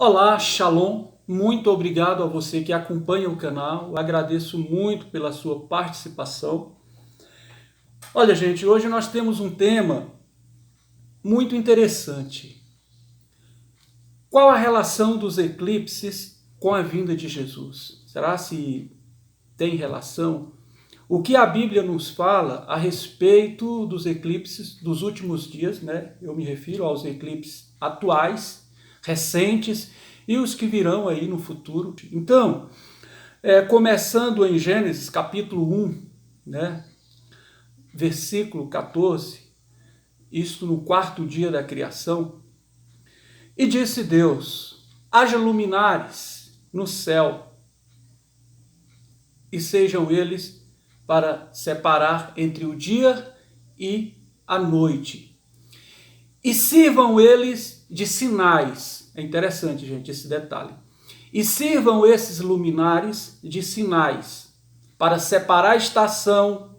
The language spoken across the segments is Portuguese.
Olá, Shalom. Muito obrigado a você que acompanha o canal. Agradeço muito pela sua participação. Olha, gente, hoje nós temos um tema muito interessante. Qual a relação dos eclipses com a vinda de Jesus? Será se tem relação? O que a Bíblia nos fala a respeito dos eclipses dos últimos dias, né? Eu me refiro aos eclipses atuais, recentes e os que virão aí no futuro. Então, começando em Gênesis capítulo 1, né? Versículo 14, isto no quarto dia da criação. E disse Deus: haja luminares no céu, e sejam eles para separar entre o dia e a noite. E sirvam eles de sinais. É interessante, gente, esse detalhe. E sirvam esses luminares de sinais para separar estação,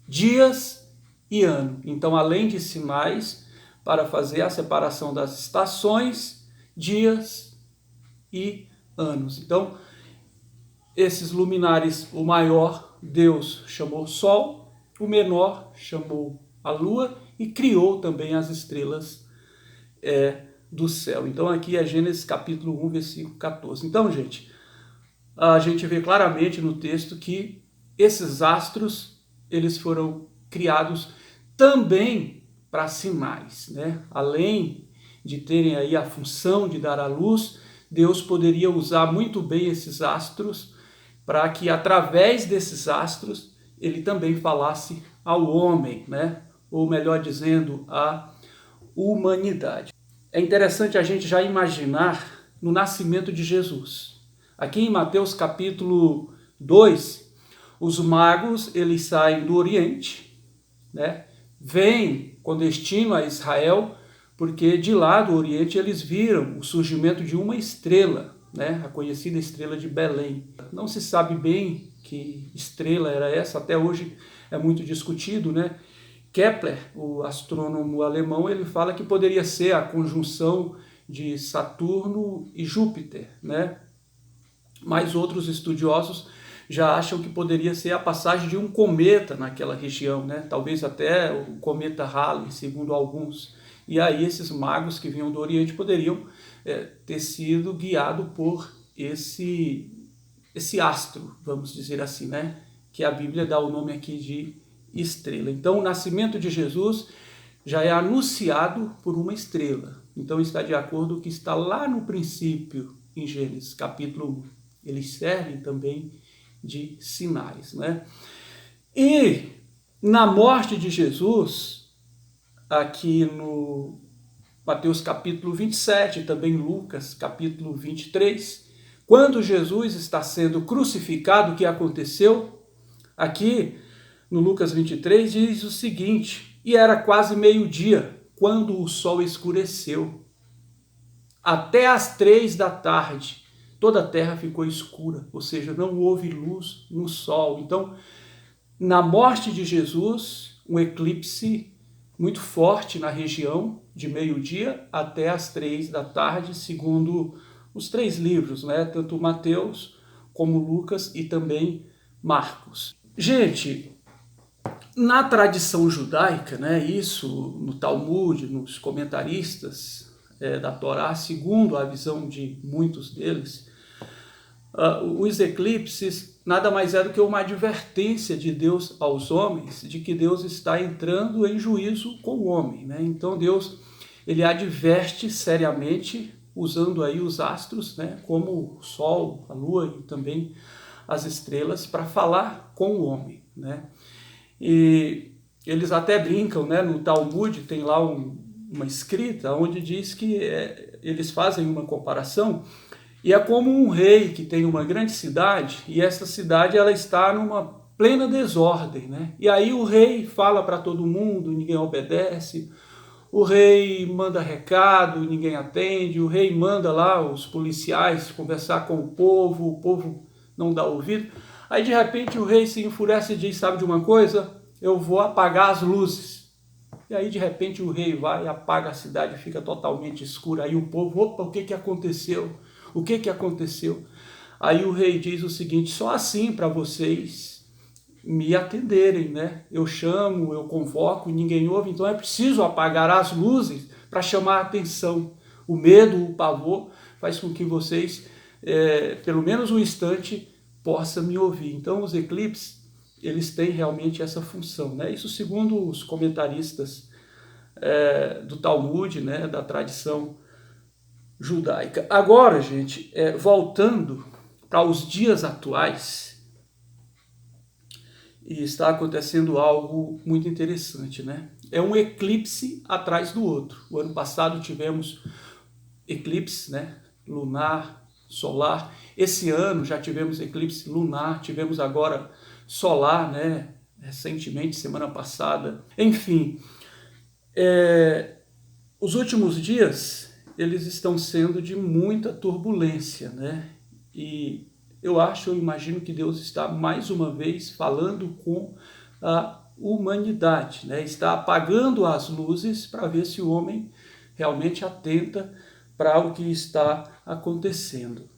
dias e ano. Então, além de sinais, para fazer a separação das estações, dias e anos. Então, esses luminares, o maior Deus chamou Sol, o menor chamou a Lua e criou também as estrelas do céu. Então aqui é Gênesis capítulo 1, versículo 14. Então, gente, a gente vê claramente no texto que esses astros, eles foram criados também para sinais, né? Além de terem aí a função de dar a luz, Deus poderia usar muito bem esses astros para que através desses astros ele também falasse ao homem, né? Ou melhor dizendo, à humanidade. É interessante a gente já imaginar no nascimento de Jesus. Aqui em Mateus capítulo 2, os magos, eles saem do Oriente, né? Vêm com destino a Israel, porque de lá do Oriente eles viram o surgimento de uma estrela, né? A conhecida estrela de Belém. Não se sabe bem que estrela era essa, até hoje é muito discutido, né? Kepler, o astrônomo alemão, ele fala que poderia ser a conjunção de Saturno e Júpiter, né? Mas outros estudiosos já acham que poderia ser a passagem de um cometa naquela região, né? Talvez até o cometa Halley, segundo alguns. E aí esses magos que vinham do Oriente poderiam ter sido guiados por esse astro, vamos dizer assim, né? Que a Bíblia dá o nome aqui de estrela. Então o nascimento de Jesus já é anunciado por uma estrela. Então está de acordo com o que está lá no princípio, em Gênesis capítulo 1. Eles servem também de sinais, né? E na morte de Jesus, aqui no Mateus capítulo 27, também Lucas capítulo 23, quando Jesus está sendo crucificado, o que aconteceu? Aqui no Lucas 23 diz o seguinte: e era quase meio-dia, quando o sol escureceu. Até às 3 da tarde, toda a terra ficou escura, ou seja, não houve luz no sol. Então, na morte de Jesus, um eclipse muito forte na região, de meio-dia até às 3 da tarde, segundo os 3 livros, né? Tanto Mateus como Lucas e também Marcos. Gente, na tradição judaica, né, isso no Talmud, nos comentaristas da Torá, segundo a visão de muitos deles, os eclipses nada mais é do que uma advertência de Deus aos homens de que Deus está entrando em juízo com o homem, né? Então Deus, ele adverte seriamente, usando aí os astros, né, como o sol, a lua e também as estrelas, para falar com o homem, né? E eles até brincam, né? No Talmud tem lá uma escrita onde diz que eles fazem uma comparação, e é como um rei que tem uma grande cidade, e essa cidade ela está numa plena desordem, né? E aí o rei fala para todo mundo, ninguém obedece, o rei manda recado, ninguém atende, o rei manda lá os policiais conversar com o povo não dá ouvido. Aí de repente o rei se enfurece e diz: sabe de uma coisa? Eu vou apagar as luzes. E aí, de repente, o rei vai, apaga a cidade, fica totalmente escura. Aí o povo, opa, o que que aconteceu? O que que aconteceu? Aí o rei diz o seguinte, só assim para vocês me atenderem, né? Eu chamo, eu convoco, ninguém ouve, então é preciso apagar as luzes para chamar a atenção. O medo, o pavor faz com que vocês, pelo menos um instante, possam me ouvir. Então os eclipses, eles têm realmente essa função, né? Isso segundo os comentaristas do Talmud, né? Da tradição judaica. Agora, gente, voltando para os dias atuais, e está acontecendo algo muito interessante, né? É um eclipse atrás do outro. O ano passado tivemos eclipse, né? Lunar, solar. Esse ano já tivemos eclipse lunar, tivemos agora solar, né? Recentemente, semana passada. Enfim, os últimos dias, eles estão sendo de muita turbulência, né? E eu imagino que Deus está mais uma vez falando com a humanidade, né? Está apagando as luzes para ver se o homem realmente atenta para o que está acontecendo.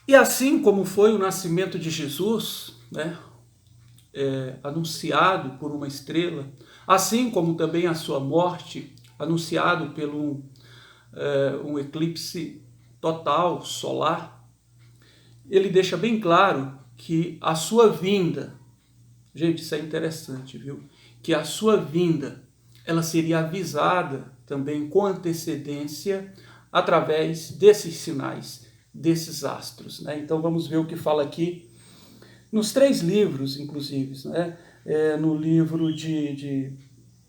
E assim como foi o nascimento de Jesus, né? Anunciado por uma estrela, assim como também a sua morte, anunciado pelo um eclipse total solar, ele deixa bem claro que a sua vinda, gente, isso é interessante, viu? Que a sua vinda, ela seria avisada também com antecedência através desses sinais, desses astros, né? Então vamos ver o que fala aqui nos 3 livros, inclusive, né? No livro de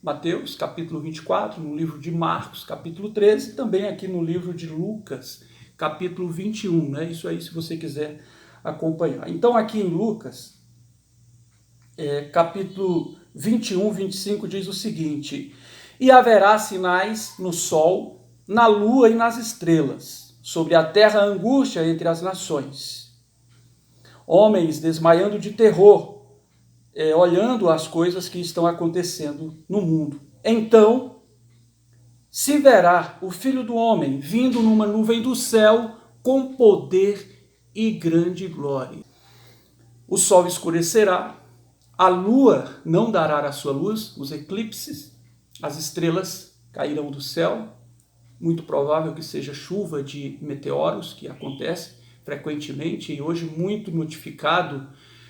Mateus, capítulo 24, no livro de Marcos, capítulo 13, e também aqui no livro de Lucas, capítulo 21, né? Isso aí, se você quiser acompanhar. Então, aqui em Lucas, capítulo 21, 25, diz o seguinte: e haverá sinais no sol, na lua e nas estrelas, sobre a terra angústia entre as nações. Homens desmaiando de terror, olhando as coisas que estão acontecendo no mundo. Então se verá o Filho do Homem vindo numa nuvem do céu com poder e grande glória. O sol escurecerá, a lua não dará a sua luz, os eclipses, as estrelas cairão do céu, muito provável que seja chuva de meteoros, que acontece frequentemente e hoje muito notificado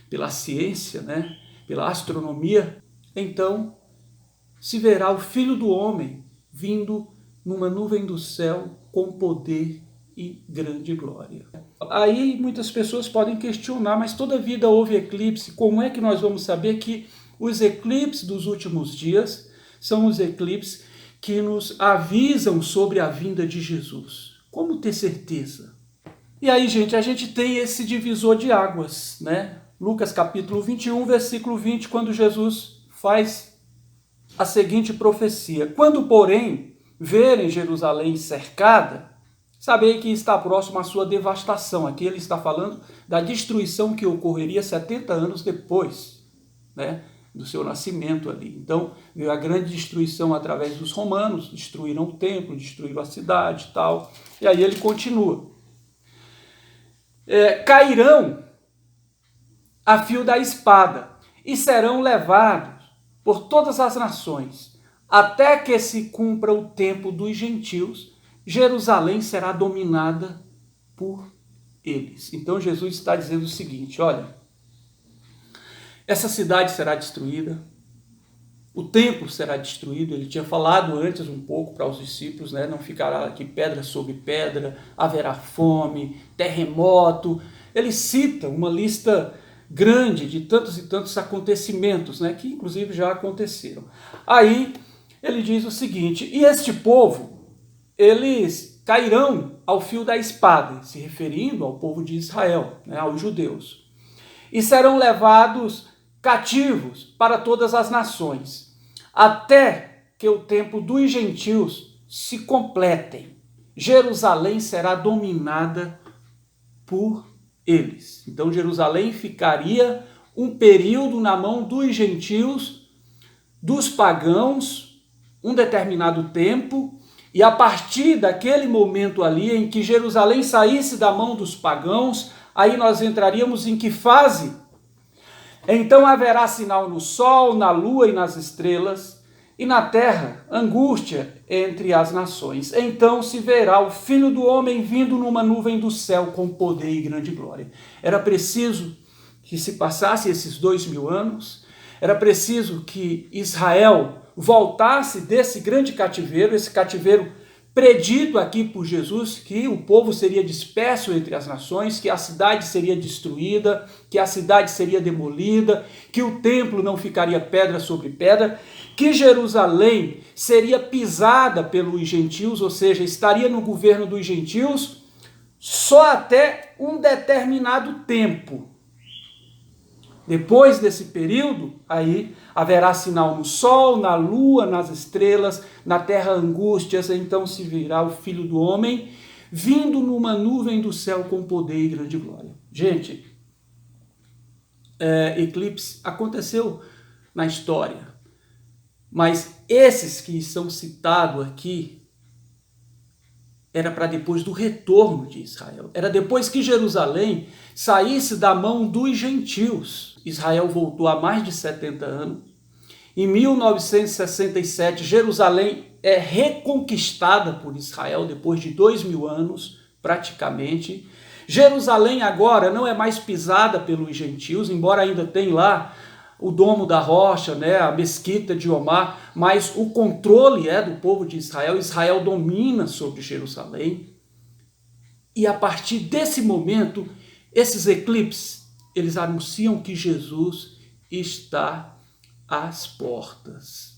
pela ciência, né? Pela astronomia. Então se verá o Filho do Homem vindo numa nuvem do céu com poder e grande glória. Aí muitas pessoas podem questionar, mas toda vida houve eclipse, como é que nós vamos saber que os eclipses dos últimos dias são os eclipses que nos avisam sobre a vinda de Jesus? Como ter certeza? E aí, gente, a gente tem esse divisor de águas, né? Lucas capítulo 21, versículo 20, quando Jesus faz a seguinte profecia: quando, porém, verem Jerusalém cercada, sabei que está próximo à sua devastação. Aqui ele está falando da destruição que ocorreria 70 anos depois, né, do seu nascimento ali. Então, veio a grande destruição através dos romanos, destruíram o templo, destruíram a cidade e tal. E aí ele continua. Cairão a fio da espada e serão levados por todas as nações, até que se cumpra o tempo dos gentios. Jerusalém será dominada por eles. Então Jesus está dizendo o seguinte: olha, essa cidade será destruída, o templo será destruído. Ele tinha falado antes um pouco para os discípulos, né? Não ficará aqui pedra sobre pedra, haverá fome, terremoto. Ele cita uma lista grande de tantos e tantos acontecimentos, né? Que inclusive já aconteceram. Aí ele diz o seguinte: e este povo, eles cairão ao fio da espada, se referindo ao povo de Israel, né? Aos judeus, e serão levados cativos para todas as nações, até que o tempo dos gentios se completem. Jerusalém será dominada por eles. Então Jerusalém ficaria um período na mão dos gentios, dos pagãos, um determinado tempo, e a partir daquele momento ali em que Jerusalém saísse da mão dos pagãos, aí nós entraríamos em que fase? Então haverá sinal no sol, na lua e nas estrelas, e na terra angústia entre as nações. Então se verá o Filho do Homem vindo numa nuvem do céu com poder e grande glória. Era preciso que se passasse esses 2000 anos, era preciso que Israel voltasse desse grande cativeiro, esse cativeiro predito aqui por Jesus, que o povo seria disperso entre as nações, que a cidade seria destruída, que a cidade seria demolida, que o templo não ficaria pedra sobre pedra, que Jerusalém seria pisada pelos gentios, ou seja, estaria no governo dos gentios só até um determinado tempo. Depois desse período, aí haverá sinal no sol, na lua, nas estrelas, na terra angústias, então se virá o Filho do Homem vindo numa nuvem do céu com poder e grande glória. Gente, eclipse aconteceu na história, mas esses que são citados aqui era para depois do retorno de Israel. Era depois que Jerusalém saísse da mão dos gentios. Israel voltou há mais de 70 anos. Em 1967, Jerusalém é reconquistada por Israel depois de 2000 anos, praticamente. Jerusalém agora não é mais pisada pelos gentios, embora ainda tenha lá o Domo da Rocha, né, a Mesquita de Omar, mas o controle é do povo de Israel. Israel domina sobre Jerusalém. E a partir desse momento, esses eclipses, eles anunciam que Jesus está às portas.